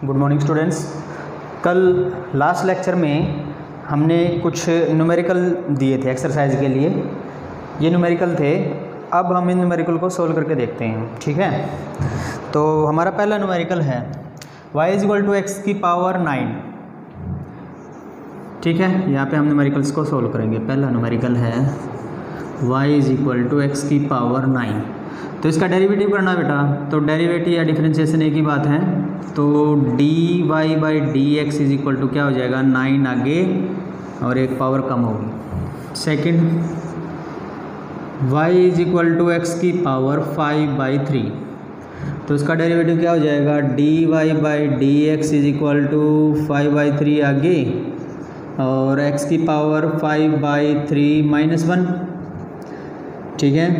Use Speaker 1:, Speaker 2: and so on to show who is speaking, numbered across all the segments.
Speaker 1: Good morning students. कल last lecture में हमने कुछ न्यूमेरिकल दिए थे एक्सरसाइज के लिए। ये न्यूमेरिकल थे। अब हम इन न्यूमेरिकल को सोल्व करके देखते हैं, ठीक है। तो हमारा पहला न्यूमेरिकल है y = x की पावर 9, ठीक है। यहाँ पे हम न्यूमेरिकल्स को सोल्व करेंगे। पहला न्यूमेरिकल है y = x की पावर 9। तो इसका डेरिवेटिव करना बेटा, तो डेरिवेटिव या डिफरेंशिएशन एक ही बात है। तो dy/dx = क्या हो जाएगा, 9 आगे और एक पावर कम होगी। सेकंड, y = x की पावर 5/3। तो इसका डेरिवेटिव क्या हो जाएगा, dy/dx = 5/3 आगे और x की पावर 5/3 - 1, ठीक है।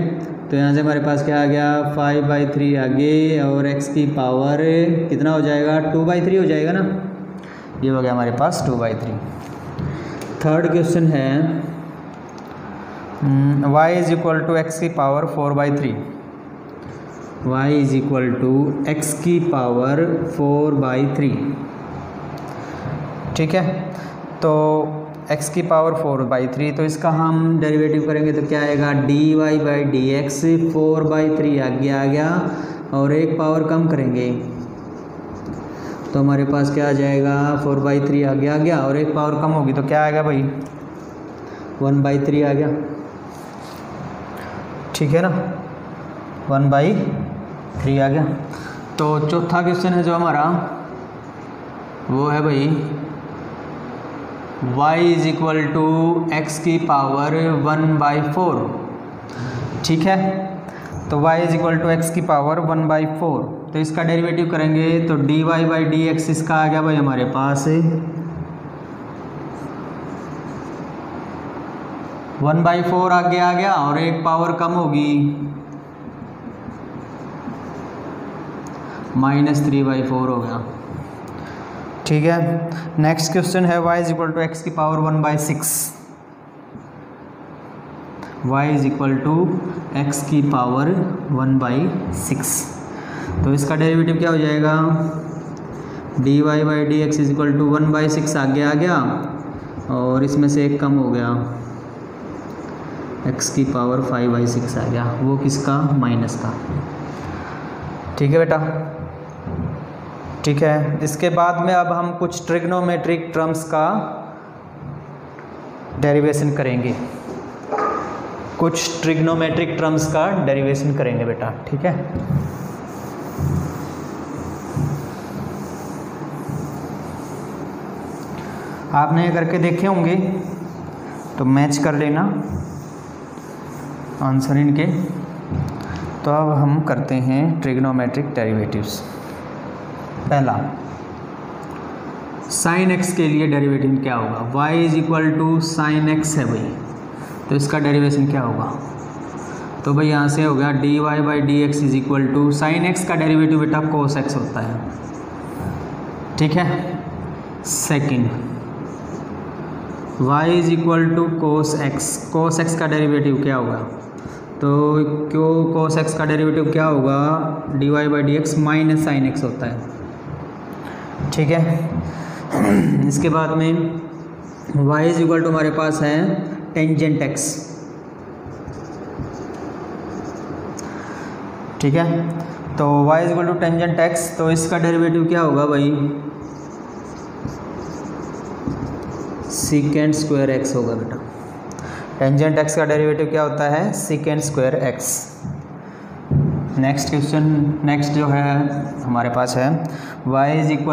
Speaker 1: तो यहाँ से हमारे पास क्या आ गया, 5/3 आगे और x की पावर कितना हो जाएगा, 2/3 हो जाएगा ना। ये हो गया हमारे पास 2/3। थर्ड क्वेश्चन है y = x की पावर 4/3। y = x की पावर 4/3, ठीक है। तो x की पावर 4/3, तो इसका हम डेरिवेटिव करेंगे तो क्या आएगा, dy/dx 4/3 आगे आ गया और एक पावर कम करेंगे तो हमारे पास क्या आ जाएगा, 4/3 आगे आ गया और एक पावर कम होगी तो क्या आएगा भाई, 1/3 आ गया, ठीक है ना। 1/3 आ गया। तो चौथा क्वेश्चन है जो हमारा वो है भाई y = x की पावर 1/4, ठीक है। तो y = x की पावर 1/4, तो इसका डेरिवेटिव करेंगे तो dy/dx इसका आ गया भाई हमारे पास 1/4 आगे आ गया और एक पावर कम होगी, -3/4 हो गया, ठीक है। नेक्स्ट क्वेश्चन है y = x की पावर 1/6। y = x की पावर 1/6, तो इसका डेरिवेटिव क्या हो जाएगा, dy/dx = 1/6 आगे आ गया और इसमें से एक कम हो गया, x की पावर 5/6 आ गया, वो किसका, माइनस का, ठीक है बेटा, ठीक है। इसके बाद में अब हम कुछ ट्रिग्नोमेट्रिक टर्म्स का डेरिवेशन करेंगे, कुछ ट्रिग्नोमेट्रिक टर्म्स का डेरिवेशन करेंगे बेटा, ठीक है। आपने ये करके देखे होंगे तो मैच कर लेना आंसर इनके। तो अब हम करते हैं ट्रिग्नोमेट्रिक डेरिवेटिव्स। पहला, sin x के लिए डेरिवेटिव क्या होगा, y = sin x है भाई, तो इसका डेरिवेशन क्या होगा, तो भाई यहाँ से हो गया dy/dx = sin x का डेरिवेटिव बेटा cos x होता है, ठीक है। सेकंड, y = cos x का डेरिवेटिव क्या होगा, तो क्यों cos x का डेरिवेटिव क्या होगा, dy/dx - sin x होता है, ठीक है। इसके बाद में y = हमारे पास है टेंजेंट x, ठीक है। तो y = टेंजेंट x, तो इसका डेरिवेटिव क्या होगा भाई, sec² x होगा बेटा। टेंजेंट x का डेरिवेटिव क्या होता है, sec² x। Next question, next जो है हमारे पास है y =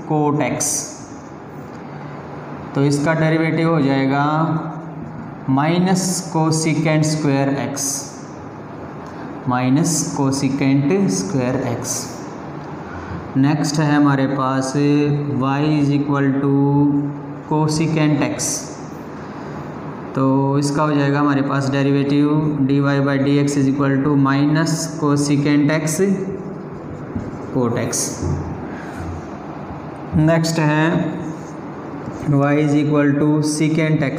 Speaker 1: cot x, तो इसका डेरिवेटिव हो जाएगा -cosecant² x, -cosecant² x। Next है हमारे पास y = cosecant x, तो इसका हो जाएगा हमारे पास derivative dy/dx = -cosecant x cot x। Next है y = secant x,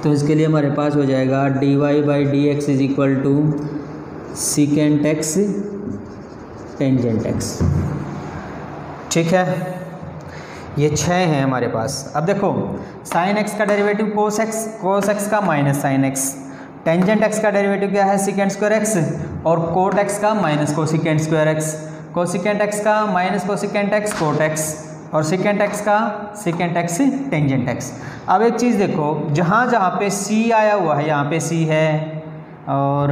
Speaker 1: तो इसके लिए हमारे पास हो जाएगा dy/dx = secant x tangent x. ठीक है, ये 6 हैं हमारे पास। अब देखो साइन एक्स का डेरिवेटिव कोस एक्स का minus sine x, tangent x का डेरिवेटिव क्या है सेकेंड स्क्वायर एक्स, और कोट एक्स का minus cosecant square x, cosecant x का minus cosecant x cot x, और सेकेंट एक्स का सेकेंट एक्स टेंजेंट एक्स। अब एक चीज़ देखो, जहाँ जहाँ पे सी आया हुआ है, यहाँ पे सी है और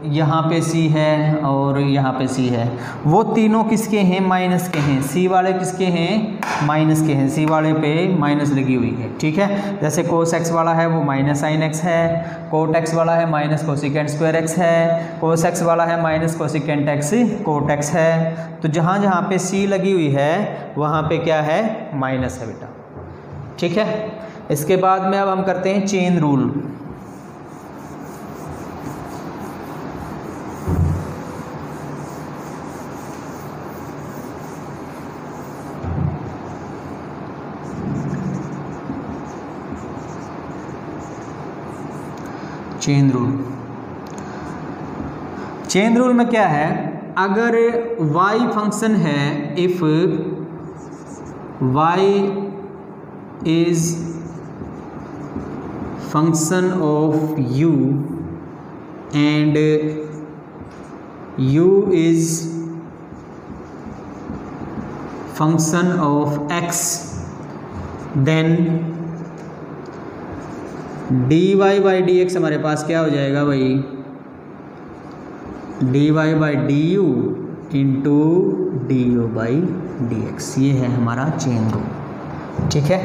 Speaker 1: यहाँ पे सी है और यहाँ पे सी है, वो तीनों किसके हैं, माइनस के हैं। सी वाले किसके हैं, माइनस के हैं, सी वाले पे माइनस लगी हुई है। ठीक है, जैसे कोस एक्स वाला है वो माइनस साइन एक्स है, कोट एक्स वाला है माइनस कोसिकेंट स्क्वायर एक्स है, कोस एक्स वाला है minus cosecant x cot x है। तो जहाँ जहाँ पे सी लगी हुई है वहाँ पे क्या है, माइनस है बेटा। ठीक है, इसके बाद में अब हम करते हैं chain rule. Chain rule, chain rule में क्या है, अगर y फंक्शन है, if y is function of u and u is function of x, then dy by d x हमारे पास क्या हो जाएगा भाई, dy by d u into d u by d x. ये है हमारा चेन रूल। ठीक है,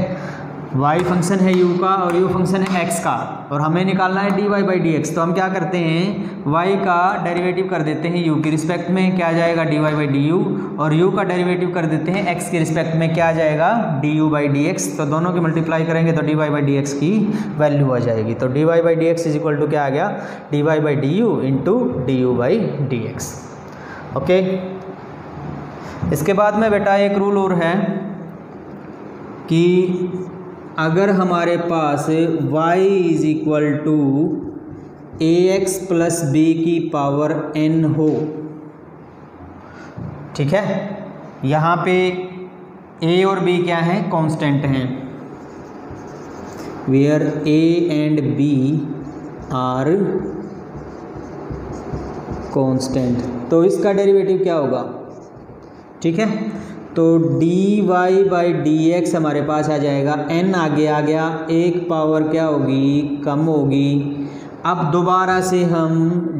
Speaker 1: y फंक्शन है u का और u फंक्शन है x का, और हमें निकालना है dy बाई डी एक्स। तो हम क्या करते हैं, y का डेरिवेटिव कर देते हैं u की रिस्पेक्ट में, क्या आ जाएगा dy बाई डी यू, और u का डेरिवेटिव कर देते हैं x के रिस्पेक्ट में, क्या आ जाएगा du बाई डी एक्स। तो दोनों की मल्टीप्लाई करेंगे तो dy बाई डी एक्स की वैल्यू आ जाएगी। तो dy by d x is equal to क्या आ गया, dy by d u into d u by d x. Okay, इसके बाद में बेटा एक रूल और है कि अगर हमारे पास y is equal to a x plus b की पावर n हो, ठीक है, यहाँ पे a और b क्या है, कांस्टेंट हैं, where a and b are constant. तो इसका डेरिवेटिव क्या होगा, ठीक है, तो dy बाई डी एक्स हमारे पास आ जाएगा, n आगे आ गया, एक पावर क्या होगी, कम होगी। अब दोबारा से हम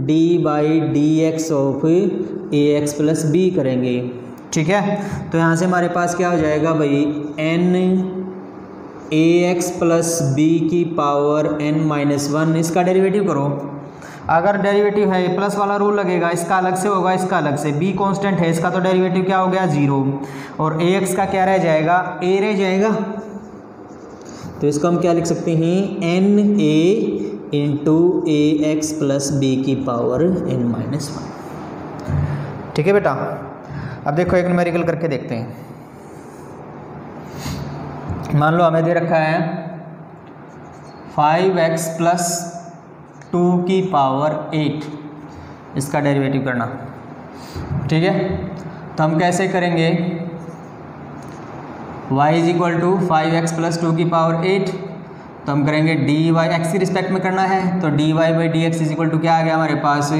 Speaker 1: dy by d x of a x plus b करेंगे। ठीक है, तो यहाँ से हमारे पास क्या हो जाएगा भाई, n ए एक्स प्लस बी की पावर n माइनस वन। इसका डेरिवेटिव करो, अगर डेरिवेटिव है प्लस वाला रूल लगेगा, इसका अलग से होगा, इसका अलग से। b कांस्टेंट है, इसका तो डेरिवेटिव क्या हो गया, 0, और ax का क्या रह जाएगा, a रह जाएगा। तो इसको हम क्या लिख सकते हैं, n a into a x plus b की पावर n माइनस वन। ठीक है बेटा, अब देखो एक न्यूमेरिकल करके देखते हैं। मान लो हमें दे रखा है 5x प्लस 2 की पावर 8, इसका डेरिवेटिव करना। ठीक है, तो हम कैसे करेंगे, y is equal to 5x plus 2 की पावर 8, तो हम करेंगे डी वाई, एक्स की रिस्पेक्ट में करना है, तो d y by d x is equal to क्या आ गया हमारे पास,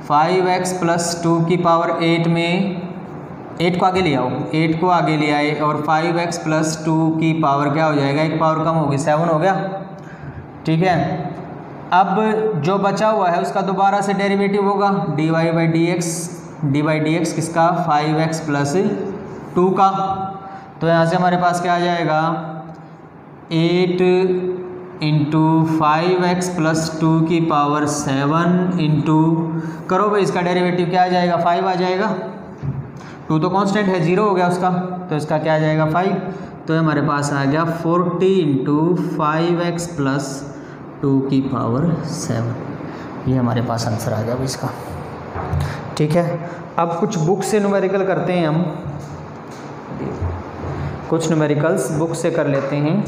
Speaker 1: 5x प्लस 2 की पावर 8 में 8 को आगे ले आओ, 8 को आगे ले आए, और 5x प्लस 2 की पावर क्या हो जाएगा, एक पावर कम होगी, 7 हो गया। ठीक है, अब जो बचा हुआ है उसका दोबारा से डेरिवेटिव होगा, d y by d x किसका, 5x प्लस 2 का। तो यहाँ से हमारे पास क्या आ जाएगा, 8 इंटू 5x प्लस 2 की पावर 7 इंटू, करो भाई इसका डेरिवेटिव क्या आ जाएगा, 5 आ जाएगा। 2 तो कांस्टेंट है, 0 हो गया उसका, तो इसका क्या आ जाएगा, 5। तो हमारे पास आ गया 40 इंटू 5x प्लस 2 की पावर 7। ये हमारे पास आंसर आ गया इसका। ठीक है, अब कुछ बुक से न्यूमेरिकल करते हैं हम, कुछ न्यूमेरिकल्स बुक से कर लेते हैं।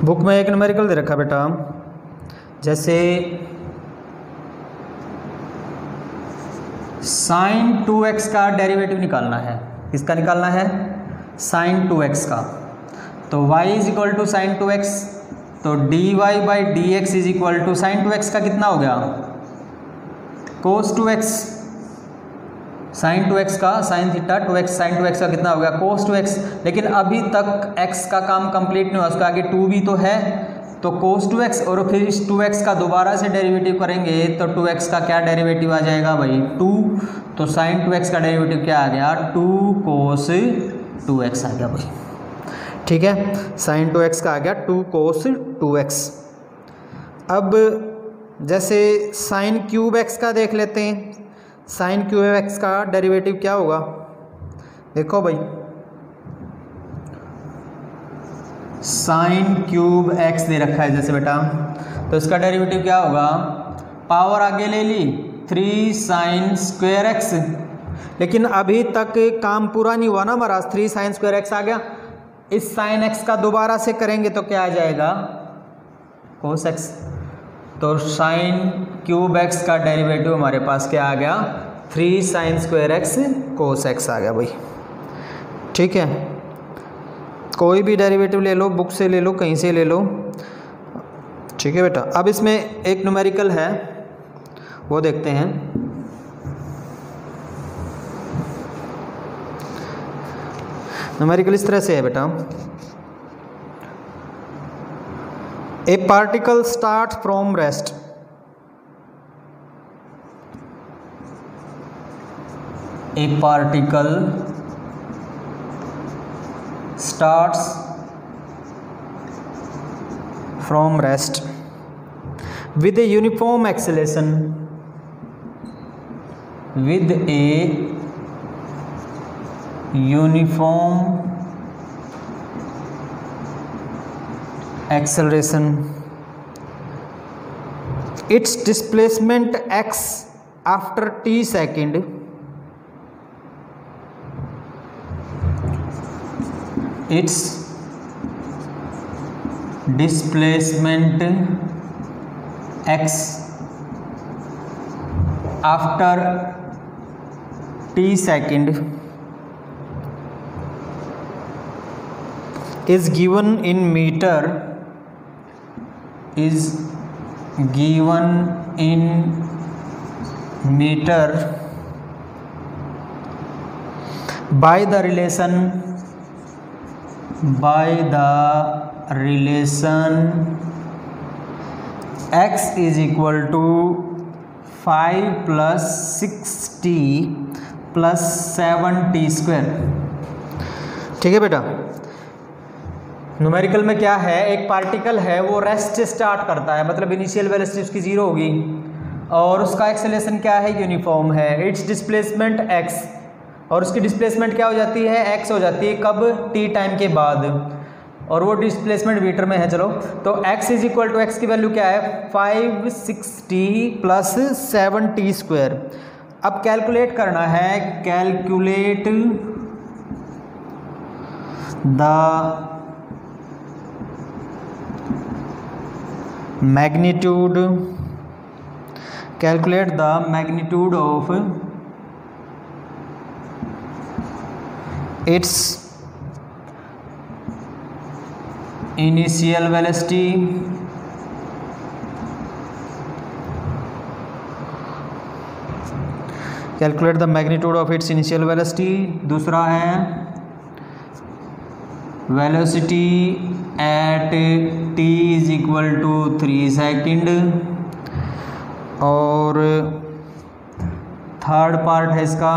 Speaker 1: बुक में एक न्यूमेरिकल दे रखा बेटा, जैसे sin 2x का डेरिवेटिव निकालना है। किसका निकालना है? sin 2x का। तो y is equal to sine 2x, तो dy by d x is equal to sine 2x का कितना हो गया? cos 2x। साइन 2x का sine theta 2x sign 2x का कितना हो गया? cos 2x। लेकिन अभी तक x का काम कंप्लीट नहीं हुआ, उसका आगे 2 भी तो है, तो cos 2x और फिर इस 2x का दोबारा से डेरिवेटिव करेंगे तो 2x का क्या डेरिवेटिव आ जाएगा भाई? 2। तो sin 2x का डेरिवेटिव क्या आ गया? 2 cos 2x आ गया भाई। ठीक है, sin 2x का आ गया 2 cos 2x। अब जैसे sin क्यूब x का देख लेते हैं। sin क्यूब x का डेरिवेटिव क्या होगा? देखो भाई, साइन क्यूब x दे रखा है जैसे बेटा, तो इसका डेरिवेटिव क्या होगा? पावर आगे ले ली 3 sin स्क्वायर x, लेकिन अभी तक काम पूरा नहीं हुआ ना हमारा, 3 sin स्क्वायर x आ गया। इस sin x का दोबारा से करेंगे तो क्या आ जाएगा? cos x। तो sin क्यूब x का डेरिवेटिव हमारे पास क्या आ गया? 3 sin square x cos x आ गया भाई। ठीक है, कोई भी डेरिवेटिव ले लो, बुक से ले लो, कहीं से ले लो। ठीक है बेटा, अब इसमें एक न्यूमेरिकल है, वो देखते हैं। न्यूमेरिकल इस तरह से है बेटा, ए particle start from rest, A particle starts from rest with a uniform acceleration, with a uniform acceleration, its displacement x after t second its displacement x after t second is given in meter, is given in meter by the relation x is equal to 5 plus 6t plus 7t square. ठीक है बेटा, numerical में क्या है? एक particle है, वो rest से स्टार्ट करता है, मतलब इनिशियल वेलोसिटी उसकी 0 होगी और उसका एक्सेलरेशन क्या है? यूनिफॉर्म है। इट्स डिस्प्लेसमेंट x, और उसकी डिस्प्लेसमेंट क्या हो जाती है? x हो जाती है। कब? t टाइम के बाद, और वो डिस्प्लेसमेंट मीटर में है। चलो, तो x is equal to x की वैल्यू क्या है? 5 6t प्लस 7t स्क्वायर। अब कैलकुलेट करना है, calculate the magnitude, calculate the magnitude of its initial velocity calculate the magnitude of its initial velocity. दूसरा है velocity at t is equal to 3 second, और third part है इसका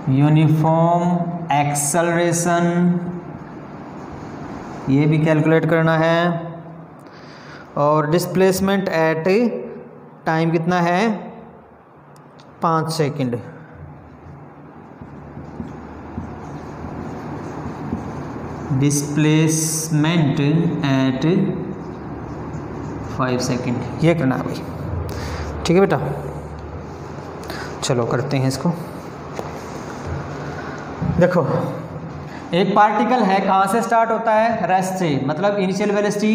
Speaker 1: uniform acceleration, ये भी कैलकुलेट करना है, और डिस्प्लेसमेंट एट टाइम कितना है? 5 सेकेंड। डिस्प्लेसमेंट एट 5 सेकेंड, ये करना है भाई। ठीक है बेटा, चलो करते हैं इसको। देखो, एक पार्टिकल है, कहाँ से स्टार्ट होता है, रेस्ट से, मतलब initial velocity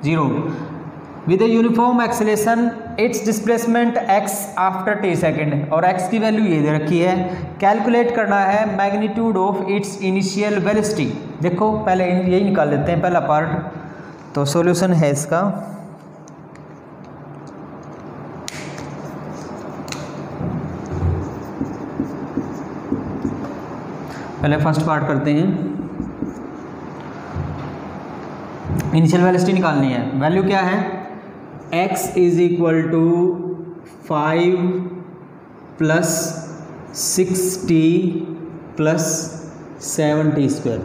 Speaker 1: 0 with a uniform acceleration it's displacement x after t second, और x की वैल्यू ये दे रखी है। कैलकुलेट करना है magnitude of its initial velocity. देखो पहले यही निकाल लेते हैं पहला पार्ट। तो सॉल्यूशन है इसका, पहले फर्स्ट पार्ट करते हैं। इनिशियल वेलोसिटी निकालनी है, वैल्यू क्या है, x is equal to 5 plus 6t plus 7t square.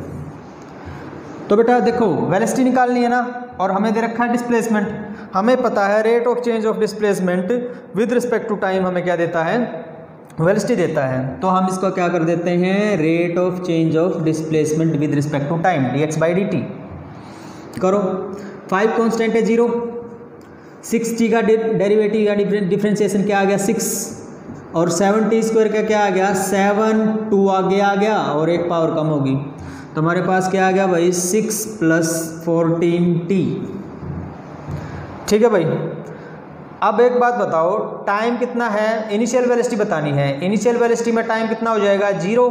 Speaker 1: तो बेटा देखो वेलोसिटी निकालनी है ना, और हमें दे रखा है डिस्प्लेसमेंट। हमें पता है rate of change of displacement with respect to time हमें क्या देता है, वेलोसिटी देता है। तो हम इसको क्या कर देते हैं, rate of change of displacement with respect to time dx/dt करो। 5 कांस्टेंट है 0, 6t का डेरिवेटिव या डिफरेंशिएशन क्या आ गया 6, और 7t स्क्वायर का क्या आ गया 7, 2 आगे आ गया और एक पावर कम होगी, तो हमारे पास क्या आ गया भाई 6 प्लस 14t। ठीक है भाई। अब एक बात बताओ, टाइम कितना है, इनिशियल वेलोसिटी बतानी है। इनिशियल वेलोसिटी में टाइम कितना हो जाएगा 0,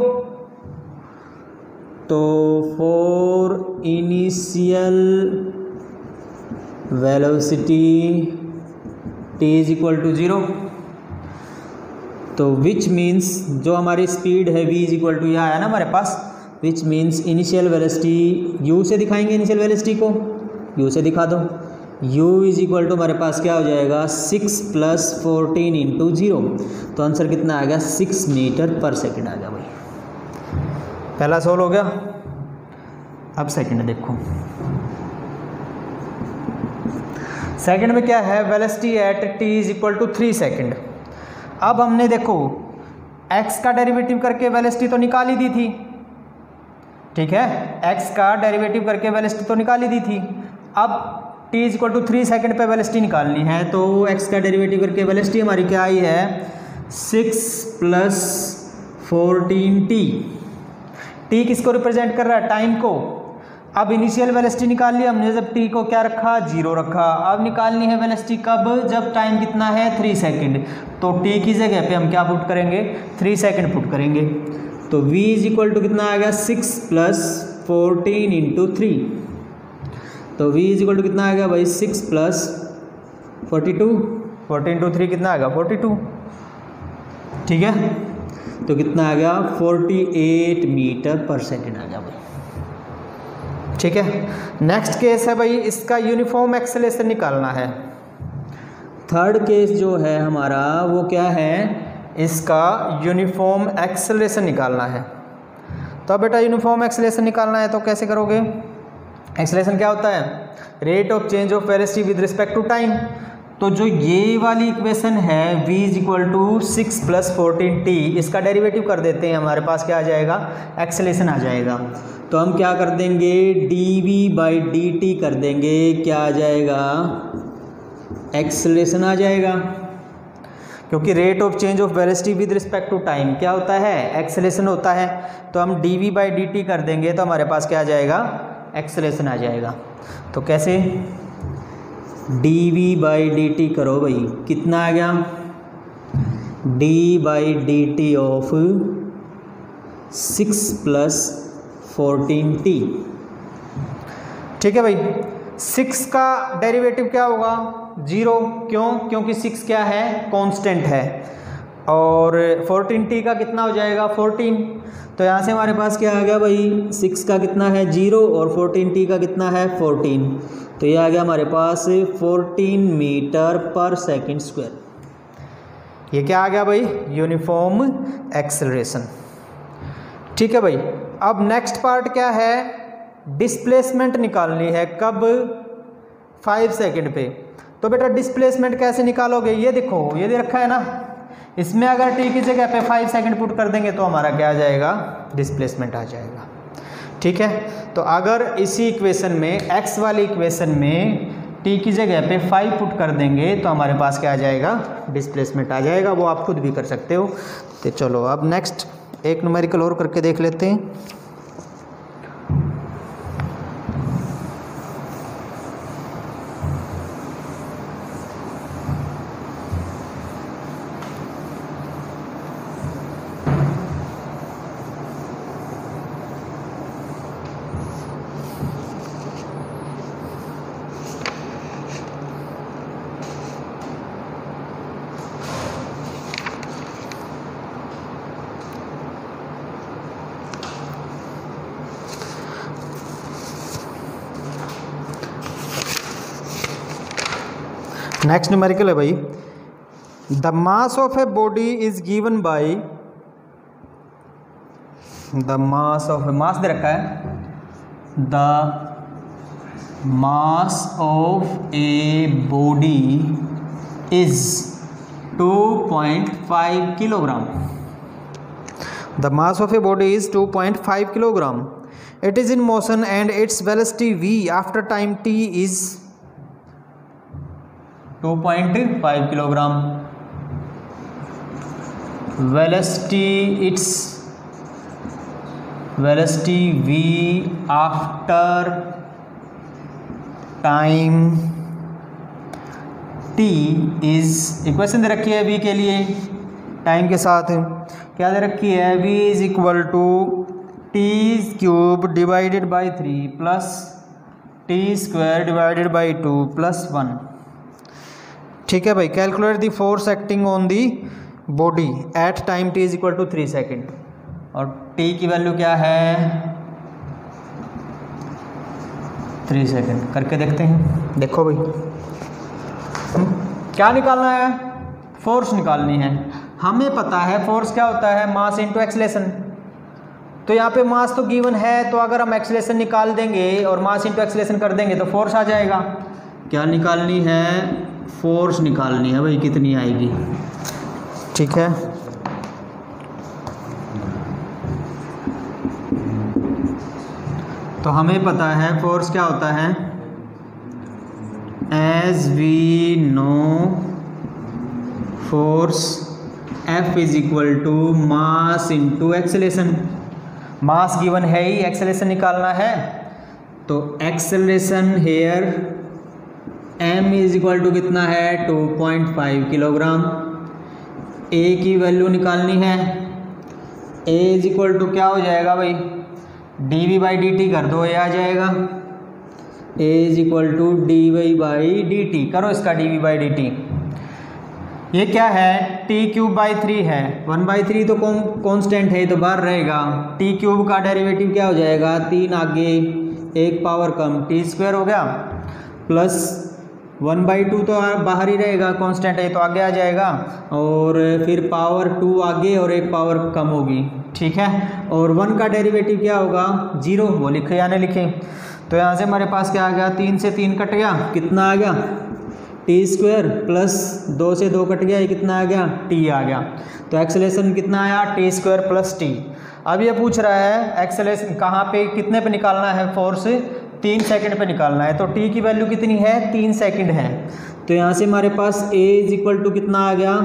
Speaker 1: तो for initial velocity t is equal to 0, तो विच मीन्स जो हमारी स्पीड है v इज इक्वल टू यह आया ना हमारे पास, which means initial velocity u से दिखाएंगे, इनिशियल वेलोसिटी को u से दिखा दो, u इज इक्वल टू हमारे पास क्या हो जाएगा 6 प्लस 14 इंटू 0, तो आंसर कितना आ गया 6 मीटर पर सेकेंड आ गया भाई। पहला सोल्व हो गया। अब सेकंड देखो, सेकंड में क्या है, velocity at t is equal to 3 second. अब हमने देखो x का डेरिवेटिव करके वेलोसिटी तो निकाल ही दी थी, ठीक है, x का डेरिवेटिव करके वेलोसिटी तो निकाल ही दी थी। अब t is equal to 3 second पे वेलोसिटी निकालनी है, तो x का डेरिवेटिव करके वेलोसिटी हमारी क्या आई है 6 प्लस 14t। t किसको रिप्रेजेंट कर रहा है, टाइम को। अब इनिशियल वेलोसिटी निकाल लिया हमने, जब t को क्या रखा 0 रखा। अब निकालनी है वेलोसिटी कब, जब टाइम कितना है 3 सेकेंड, तो t की जगह पे हम क्या पुट करेंगे 3 सेकेंड पुट करेंगे, तो v इज इक्वल टू कितना आ गया 6 प्लस 14 इंटू 3, तो v इज इक्वल टू कितना आ गया भाई 6 प्लस 42, 14 इंटू 3 कितना आ गया 42, ठीक है, तो कितना आ गया 48 मीटर पर सेकेंड आ गया भाई। ठीक है, नेक्स्ट केस है भाई, इसका यूनिफॉर्म एक्सेलरेशन निकालना है। थर्ड केस जो है हमारा वो क्या है, इसका यूनिफॉर्म एक्सेलरेशन निकालना है। तो बेटा यूनिफॉर्म एक्सेलरेशन निकालना है तो कैसे करोगे, एक्सेलरेशन क्या होता है, rate of change of velocity with respect to time. तो जो ये वाली इक्वेशन है v is equal to 6 plus 14t, इसका डेरिवेटिव कर देते हैं, हमारे पास क्या आ जाएगा एक्सेलरेशन आ जाएगा। तो हम क्या कर देंगे dv/dt कर देंगे, क्या आ जाएगा एक्सेलरेशन आ जाएगा, क्योंकि rate of change of velocity with respect to time क्या होता है एक्सेलरेशन होता है। तो हम dv/dt कर देंगे तो हमारे पास क्या आ जाएगा एक्सेलरेशन आ जाएगा। तो कैसे dv/dt करो भाई, कितना आ गया d/dt ऑफ 6 प्लस 14t। ठीक है भाई, 6 का डेरिवेटिव क्या होगा 0, क्यों, क्योंकि 6 क्या है कांस्टेंट है, और 14t का कितना हो जाएगा 14, तो यहाँ से हमारे पास क्या आ गया भाई 6 का कितना है 0 और 14t का कितना है 14, तो ये आ गया हमारे पास 14 मीटर पर सेकेंड स्क्वायर। ये क्या आ गया भाई यूनिफॉर्म एक्सेलरेशन। ठीक है भाई, अब नेक्स्ट पार्ट क्या है, डिस्प्लेसमेंट निकालनी है, कब 5 सेकेंड पे। तो बेटा डिस्प्लेसमेंट कैसे निकालोगे, ये देखो ये दे रखा है ना, इसमें अगर t की जगह पे 5 सेकेंड पुट कर देंगे तो हमारा क्या आ जाएगा डिस्प्लेसमेंट आ जाएगा। ठीक है, तो अगर इसी इक्वेशन में x वाली इक्वेशन में t की जगह पे 5 पुट कर देंगे तो हमारे पास क्या आ जाएगा डिस्प्लेसमेंट आ जाएगा, वो आप खुद भी कर सकते हो। तो चलो अब नेक्स्ट एक न्यूमेरिकल और करके देख लेते हैं।
Speaker 2: नेक्स्ट न्यूमेरिकल है भाई, the mass of a body is given by, the mass of, mass दे रखा है, the mass of a body is 2.5 kilogram. The mass of a body is 2.5 kilogram. It is in motion and its velocity v after time t is 2.5 kilogram. Velocity, its velocity v after time t is, equation दे रखी है v के लिए time के साथ, क्या दे रखी है, v is equal to t cube divided by 3 plus t square divided by 2 plus 1। ठीक है भाई, calculate the force acting on the body at time t is equal to 3 second, और t की वैल्यू क्या है, 3 सेकेंड। करके देखते हैं। देखो भाई, क्या निकालना है, फोर्स निकालनी है। हमें पता है फोर्स क्या होता है, मास इनटू एक्सीलरेशन। तो यहाँ पे मास तो गिवन है, तो अगर हम एक्सीलरेशन निकाल देंगे और मास इनटू एक्सीलरेशन कर देंगे तो फोर्स आ जाएगा। क्या निकालनी है, फोर्स निकालनी है भाई, कितनी आएगी। ठीक है, तो हमें पता है फोर्स क्या होता है, as we know force F is equal to mass into acceleration. Mass given है ही, एक्सेलरेशन निकालना है, तो acceleration here m is equal to कितना है, 2.5 किलोग्राम। a की वैल्यू निकालनी है, a इज इक्वल टू क्या हो जाएगा भाई, dv बाई dt कर दो, ये आ जाएगा, a is equal to dy by dt। करो इसका dv बाई dt। ये क्या है, t क्यूब बाई 3 है, 1/3 तो कांस्टेंट है, तो बाहर रहेगा। t क्यूब का डेरिवेटिव क्या हो जाएगा, 3 आगे 1 पावर कम t स्क्वायर हो गया, प्लस 1/2 तो बाहर ही रहेगा, कांस्टेंट है तो आगे आ जाएगा, और फिर पावर 2 आगे और 1 पावर कम होगी। ठीक है, और 1 का डेरिवेटिव क्या होगा, 0, वो लिखे या नहीं लिखे। तो यहाँ से हमारे पास क्या आ गया, 3 से 3 कट गया, कितना आ गया, टी स्क्वायर, प्लस 2 से 2 कट गया, ये कितना आ गया, टी आ गया। तो एक्सेलरेशन कितना आया, टी स्क्वायर प्लस टी। अब ये पूछ रहा है एक्सेलरेशन कहाँ पे, कितने पे निकालना है, फोर्स 3 सेकंड पे निकालना है। तो टी की वैल्यू कितनी है, 3 सेकंड है। तो यहाँ से हमारे पास a इज इक्वल टू कितना आ गया,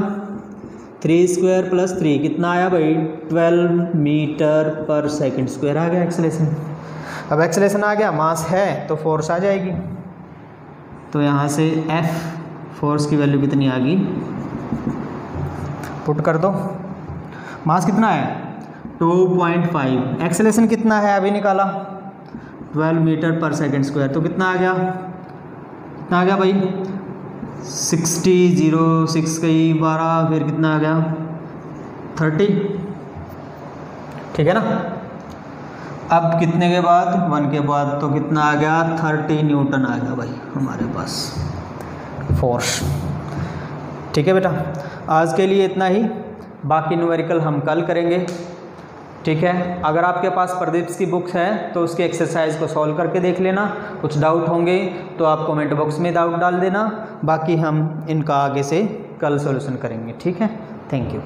Speaker 2: 3 स्क्वायर प्लस 3, कितना आया भाई, 12 मीटर पर सेकंड स्क्वायर आ गया एक्सेलरेशन। अब एक्सेलरेशन आ गया, मास है तो फोर्स आ जाएगी। तो यहाँ से F फोर्स की वैल्यू कितनी आ गई, पुट कर दो। मास कितना है, 2.5, एक्सेलरेशन कितना है अभी निकाला, 12 मीटर पर सेकंड स्क्वायर, तो कितना आ गया, कितना आ गया भाई, 60, 0, 6 कई 12, फिर कितना आ गया, 30। ठीक है ना। अब कितने के बाद, 1 के बाद, तो कितना आ गया, 30 न्यूटन आ गया भाई हमारे पास फोर्स। ठीक है बेटा, आज के लिए इतना ही, बाकी न्यूमेरिकल हम कल करेंगे। ठीक है, अगर आपके पास प्रदीप्स की बुक्स है तो उसकी एक्सरसाइज को सॉल्व करके देख लेना। कुछ डाउट होंगे तो आप कमेंट बॉक्स में डाउट डाल देना, बाकी हम इनका आगे से कल सॉल्यूशन करेंगे। ठीक है, थैंक यू।